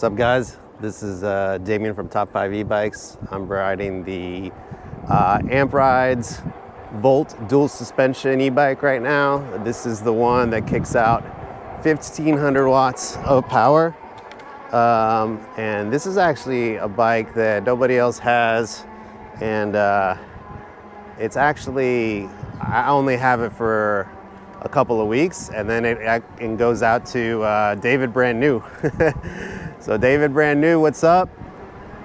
What's up, guys? This is Damien from Top 5 E-Bikes. I'm riding the Amp Rides Volt dual suspension e-bike right now. This is the one that kicks out 1500 watts of power. And this is actually a bike that nobody else has. And it's actually, I only have it for a couple of weeks, and then it goes out to David Brand New. So David Brand New, what's up?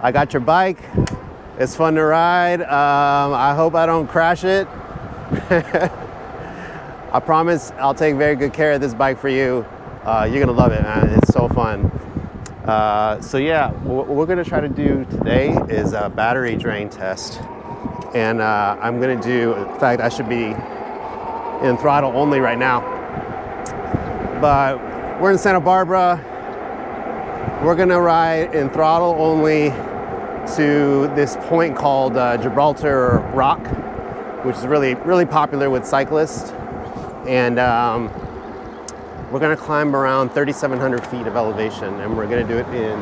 I got your bike. It's fun to ride. I hope I don't crash it. I promise I'll take very good care of this bike for you. You're gonna love it, man. It's so fun. So yeah, what we're gonna try to do today is a battery drain test. And I'm gonna do, in fact, I should be in throttle only right now. But we're in Santa Barbara. We're gonna ride in throttle only to this point called Gibraltar Rock, which is really popular with cyclists. And we're gonna climb around 3,700 feet of elevation, and we're gonna do it in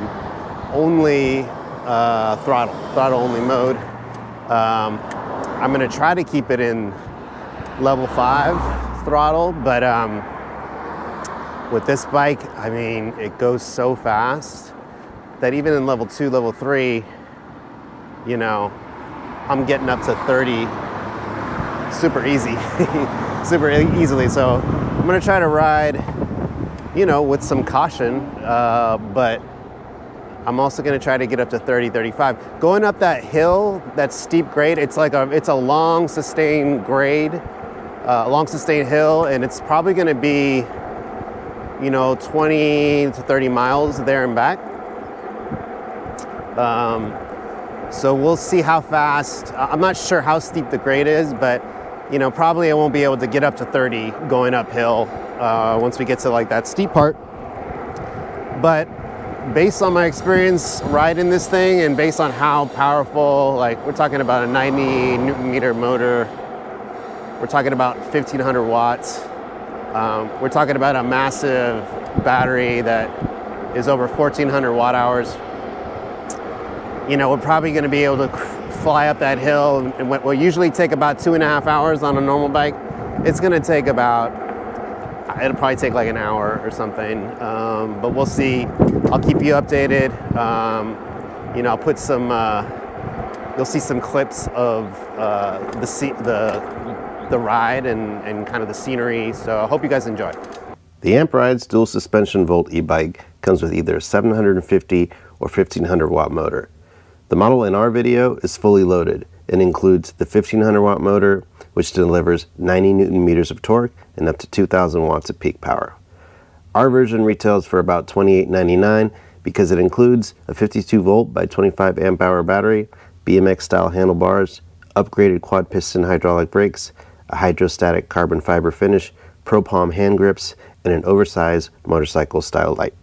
only throttle only mode. I'm gonna try to keep it in level 5 throttle, but with this bike, I mean, it goes so fast that even in level 2, level 3, you know, I'm getting up to 30 super easy, super easily. So I'm gonna try to ride, you know, with some caution, but I'm also gonna try to get up to 30, 35. Going up that hill, that steep grade, it's a long sustained grade, long sustained hill, and it's probably gonna be, you know, 20 to 30 miles there and back. So we'll see how fast. I'm not sure how steep the grade is, but you know, probably I won't be able to get up to 30 going uphill once we get to like that steep part. But based on my experience riding this thing and based on how powerful, like we're talking about a 90 Newton meter motor, we're talking about 1500 watts. We're talking about a massive battery that is over 1400 watt hours. You know, we're probably going to be able to fly up that hill, and what will usually take about 2.5 hours on a normal bike, it's going to take it'll probably take like an hour or something. But we'll see. I'll keep you updated. You know, I'll put some, you'll see some clips of the ride and kind of the scenery. So I hope you guys enjoy. The Amp Rides dual suspension Volt e-bike comes with either a 750 or 1500 watt motor. The model in our video is fully loaded and includes the 1500 watt motor, which delivers 90 Newton meters of torque and up to 2000 watts of peak power. Our version retails for about $28.99 because it includes a 52 volt by 25 amp hour battery, BMX style handlebars, upgraded quad piston hydraulic brakes, a hydrostatic carbon fiber finish, Pro Palm hand grips, and an oversized motorcycle style light.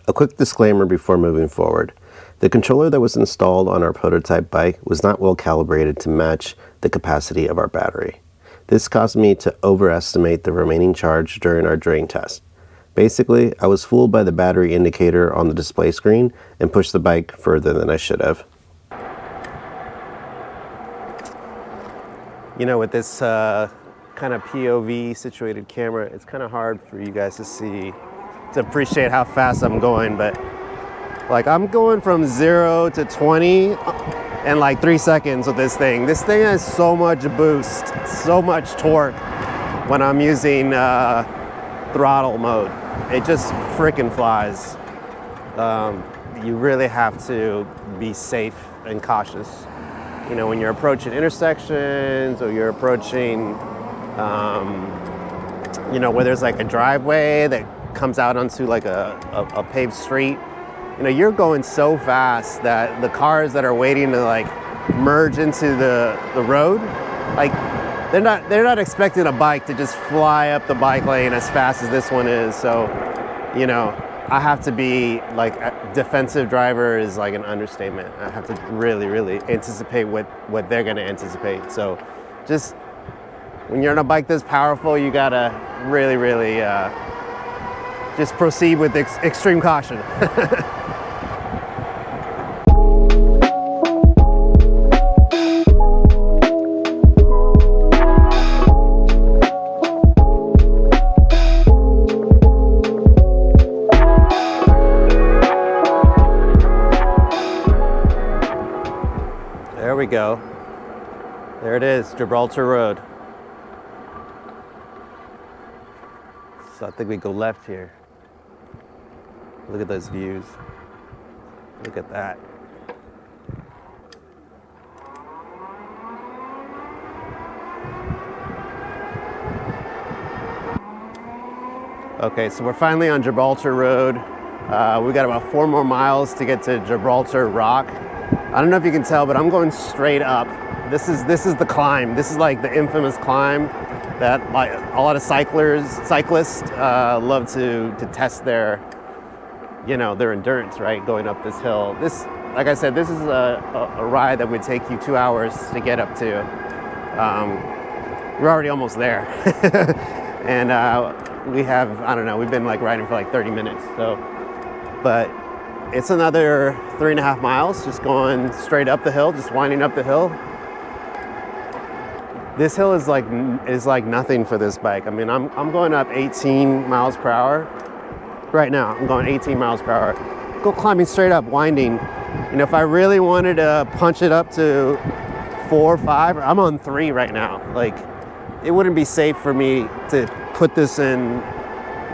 A quick disclaimer before moving forward. The controller that was installed on our prototype bike was not well calibrated to match the capacity of our battery. This caused me to overestimate the remaining charge during our drain test. Basically, I was fooled by the battery indicator on the display screen and pushed the bike further than I should have. You know, with this kind of POV situated camera, it's kind of hard for you guys to appreciate how fast I'm going, but like I'm going from 0 to 20 in like 3 seconds with this thing. This thing has so much boost, so much torque when I'm using throttle mode. It just freaking flies. You really have to be safe and cautious. You know, when you're approaching intersections or you're approaching, you know, where there's like a driveway that comes out onto like a paved street. You know, you're going so fast that the cars that are waiting to like merge into the road, like they're not expecting a bike to just fly up the bike lane as fast as this one is. So, you know, I have to be like a defensive driver is like an understatement. I have to really anticipate what they're gonna anticipate. So just when you're on a bike this powerful, you gotta really just proceed with extreme caution. There we go. There it is, Gibraltar Road. So I think we go left here. Look at those views. Look at that. Okay, so we're finally on Gibraltar Road. We got about 4 more miles to get to Gibraltar Rock. I don't know if you can tell, but I'm going straight up. This is the climb. This is like the infamous climb that like a lot of cyclists love to test their, their endurance, right? Going up this hill. This, like I said, this is a ride that would take you 2 hours to get up to. We're already almost there. And we have, I don't know, we've been like riding for like 30 minutes. So, but it's another 3.5 miles, just going straight up the hill, just winding up the hill. This hill is like nothing for this bike. I mean, I'm going up 18 miles per hour. Right now, I'm going 18 miles per hour. Go climbing straight up, winding. If I really wanted to punch it up to 4 or 5, I'm on 3 right now. Like, it wouldn't be safe for me to put this in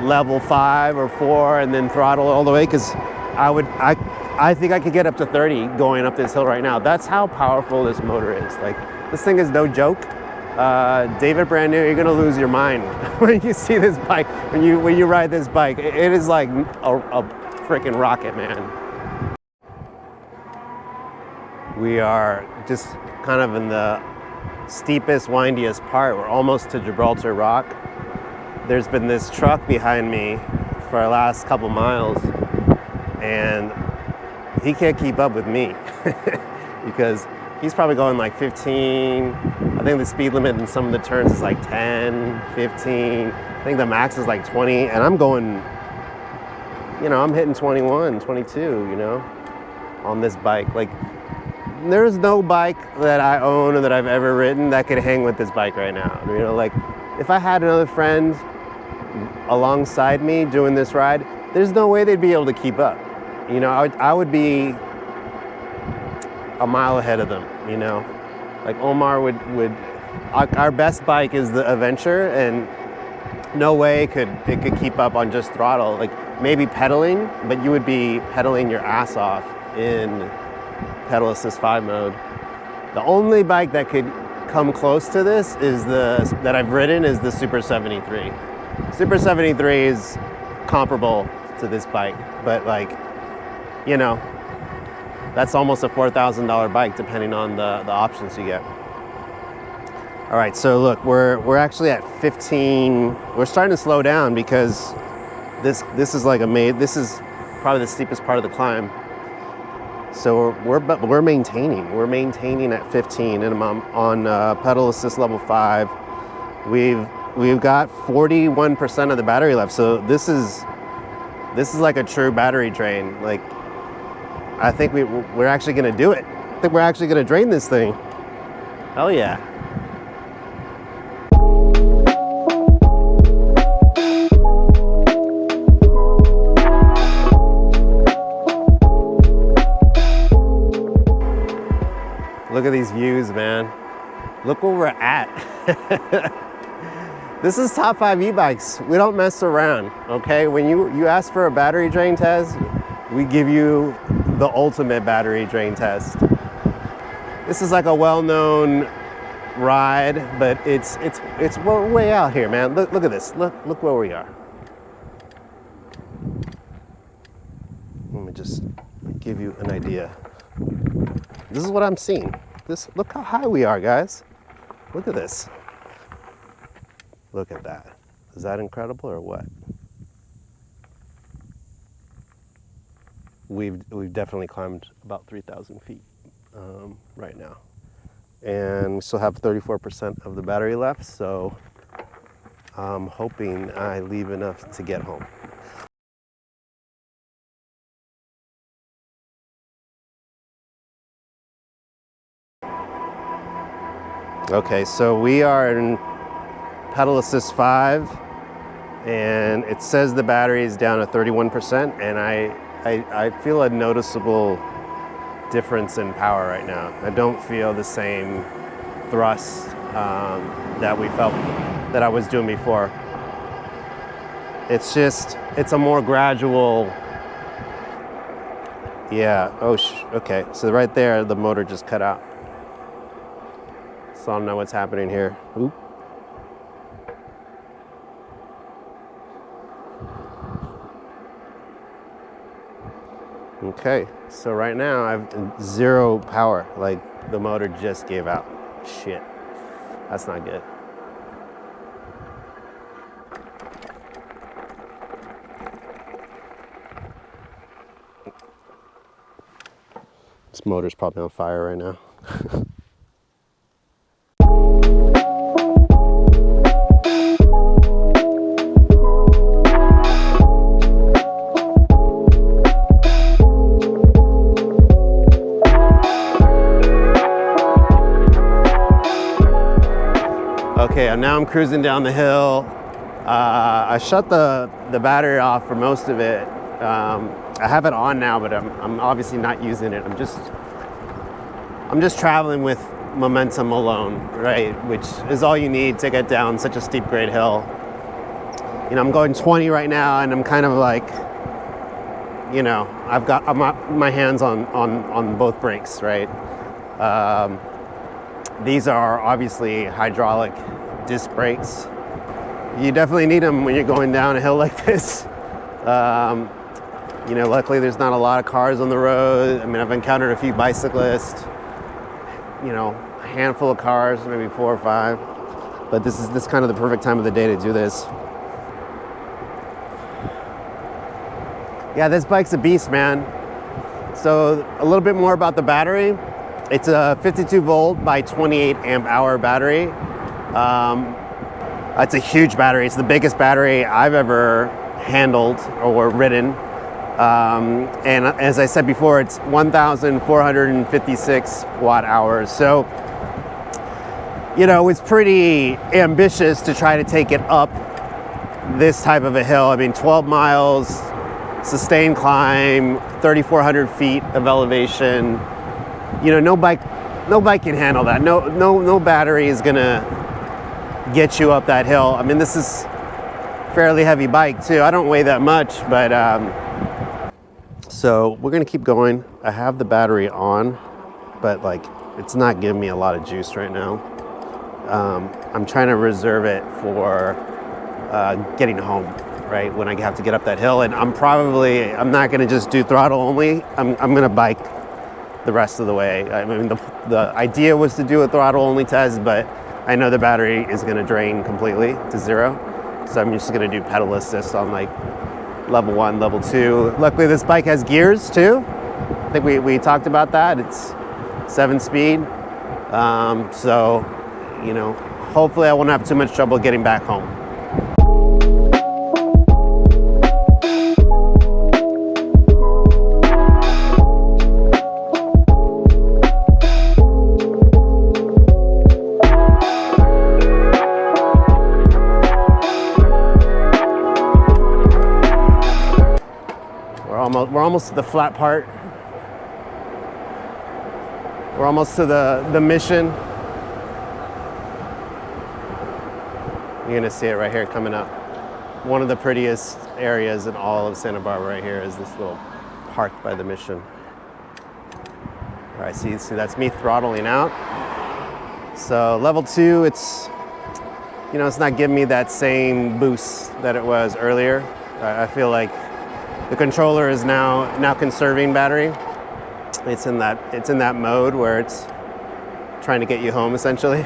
level 5 or 4 and then throttle all the way, because I think I could get up to 30 going up this hill right now. That's how powerful this motor is. Like, this thing is no joke. David, brand new, you're gonna lose your mind when you see this bike, when you ride this bike. It is like a freaking rocket, man. We are just kind of in the steepest, windiest part. We're almost to Gibraltar Rock. There's been this truck behind me for the last couple miles, and he can't keep up with me because he's probably going like 15. I think the speed limit in some of the turns is like 10, 15. I think the max is like 20, and I'm going, I'm hitting 21, 22, on this bike. Like, there's no bike that I own or that I've ever ridden that could hang with this bike right now. Like, if I had another friend alongside me doing this ride, there's no way they'd be able to keep up. I would be a mile ahead of them, Like Omar would our best bike is the Adventure, and no way it could keep up on just throttle. Like, maybe pedaling, but you would be pedaling your ass off in pedal assist 5 mode. The only bike that could come close to this that I've ridden is the Super 73. Super 73 is comparable to this bike, but like, that's almost a $4,000 bike depending on the options you get. All right, so look, we're actually at 15. We're starting to slow down because this is like this is probably the steepest part of the climb. So we're maintaining. We're maintaining at 15, and I'm on pedal assist level 5. We've got 41% of the battery left. So this is like a true battery drain. Like, I think we're actually gonna do it. I think we're actually gonna drain this thing. Hell yeah. Look at these views, man. Look where we're at. This is top 5 e-bikes. We don't mess around, okay? When you ask for a battery drain test, we give you the ultimate battery drain test. This is like a well-known ride, but we're way out here, man. Look at this. Look where we are. Let me just give you an idea. This is what I'm seeing. Look how high we are, guys. Look at this. Look at that. Is that incredible or what? We've definitely climbed about 3,000 feet right now. And we still have 34% of the battery left, so I'm hoping I leave enough to get home. Okay, so we are in pedal assist 5, and it says the battery is down to 31%, and I feel a noticeable difference in power right now. I don't feel the same thrust that we felt that I was doing before. It's a more gradual, yeah, okay, so right there, the motor just cut out. So I don't know what's happening here. Oop. Okay, so right now I have 0 power, like the motor just gave out. Shit, that's not good. This motor's probably on fire right now. Okay, now I'm cruising down the hill. I shut the battery off for most of it. I have it on now, but I'm obviously not using it. I'm just traveling with momentum alone, right? Which is all you need to get down such a steep grade hill. You know, I'm going 20 right now, and I'm kind of like, you know, I've got my hands on both brakes, right? These are obviously hydraulic disc brakes. You definitely need them when you're going down a hill like this. You know, luckily there's not a lot of cars on the road. I mean, I've encountered a few bicyclists, you know, a handful of cars, maybe 4 or 5. But this is kind of the perfect time of the day to do this. Yeah, this bike's a beast, man. So a little bit more about the battery. It's a 52 volt by 28 amp hour battery. It's a huge battery. It's the biggest battery I've ever handled or ridden. And as I said before, it's 1,456 watt hours. So, you know, it's pretty ambitious to try to take it up this type of a hill. I mean, 12 miles, sustained climb, 3,400 feet of elevation. You know, no bike can handle that. No battery is gonna get you up that hill. I mean, this is fairly heavy bike too. I don't weigh that much, but so we're gonna keep going. I have the battery on, but like it's not giving me a lot of juice right now. I'm trying to reserve it for getting home, right? When I have to get up that hill, and I'm not gonna just do throttle only. I'm gonna bike the rest of the way. I mean, the idea was to do a throttle only test, but I know the battery is going to drain completely to 0. So I'm just going to do pedal assist on like level 1, level 2. Luckily this bike has gears too. I think we talked about that. It's 7-speed. So, you know, hopefully I won't have too much trouble getting back home. We're almost to the flat part. We're almost to the mission. You're gonna see it right here coming up. One of the prettiest areas in all of Santa Barbara right here is this little park by the mission. All right, see that's me throttling out. So level 2, it's, you know, it's not giving me that same boost that it was earlier. I feel like the controller is now conserving battery. It's in that mode where it's trying to get you home essentially.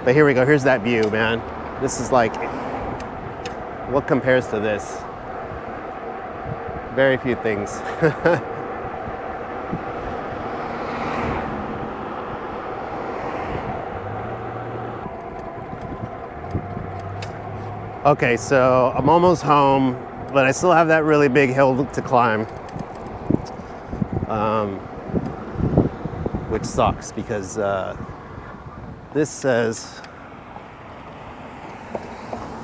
But here we go. Here's that view, man. This is like, what compares to this? Very few things. Okay, so I'm almost home, but I still have that really big hill to climb, which sucks because This says,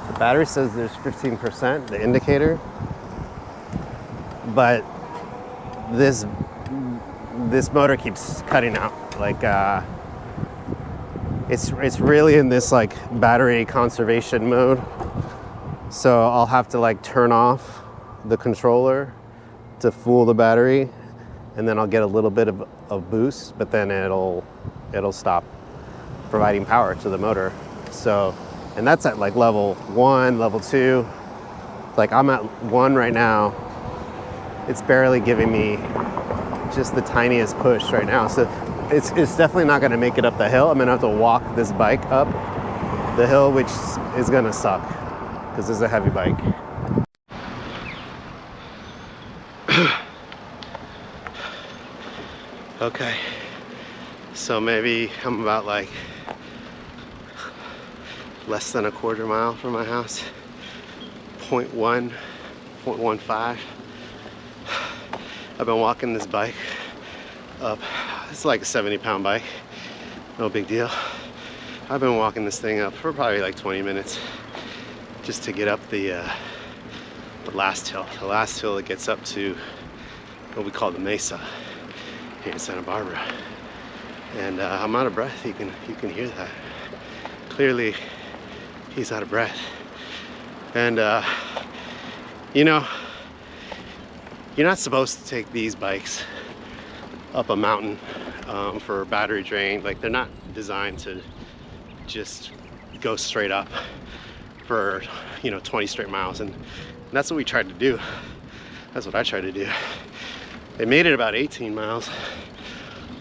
the battery says there's 15%, the indicator, but this motor keeps cutting out. Like, it's really in this like battery conservation mode. So I'll have to like turn off the controller to fool the battery, and then I'll get a little bit of a boost, but then it'll stop providing power to the motor. So, and that's at like level 1, level 2. Like I'm at 1 right now. It's barely giving me just the tiniest push right now. So it's definitely not gonna make it up the hill. I'm gonna have to walk this bike up the hill, which is gonna suck because this is a heavy bike. Okay, so maybe I'm about like less than a quarter mile from my house. 0.1, 0.15. I've been walking this bike up. It's like a 70-pound bike, no big deal. I've been walking this thing up for probably like 20 minutes just to get up the last hill. The last hill that gets up to what we call the Mesa here in Santa Barbara. And I'm out of breath. You can hear that. Clearly, he's out of breath. And you know, you're not supposed to take these bikes up a mountain for battery drain. Like, they're not designed to just go straight up for 20 straight miles, and that's what we tried to do. That's what I tried to do. They made it about 18 miles,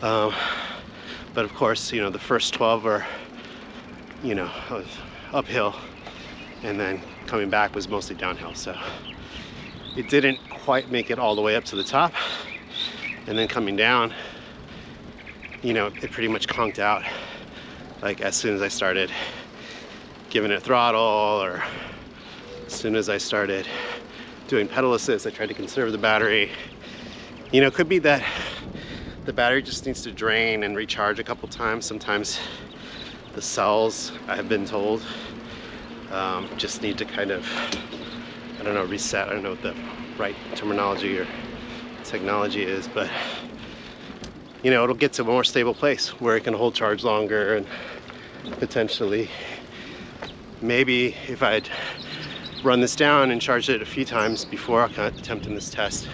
but of course, the first 12 are uphill, and then coming back was mostly downhill. So it didn't quite make it all the way up to the top, and then coming down, it pretty much conked out. Like as soon as I started giving it throttle, or as soon as I started doing pedal assist, I tried to conserve the battery. It could be that the battery just needs to drain and recharge a couple times. Sometimes the cells, I have been told, just need to kind of, I don't know, reset. I don't know what the right terminology or technology is, but it'll get to a more stable place where it can hold charge longer, and potentially, maybe if I'd run this down and charged it a few times before attempting this test,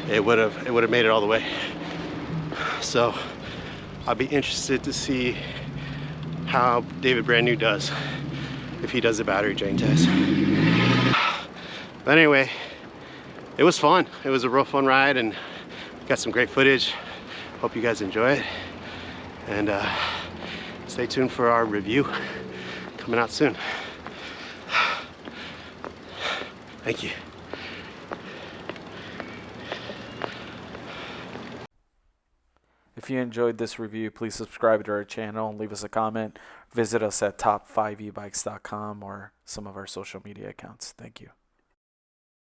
it would have made it all the way. So I'll be interested to see how David Brand New does if he does a battery drain test. But anyway, it was fun. It was a real fun ride, and got some great footage. Hope you guys enjoy it, and stay tuned for our review coming out soon. Thank you. If you enjoyed this review, please subscribe to our channel and leave us a comment. Visit us at top5ebikes.com or some of our social media accounts. Thank you.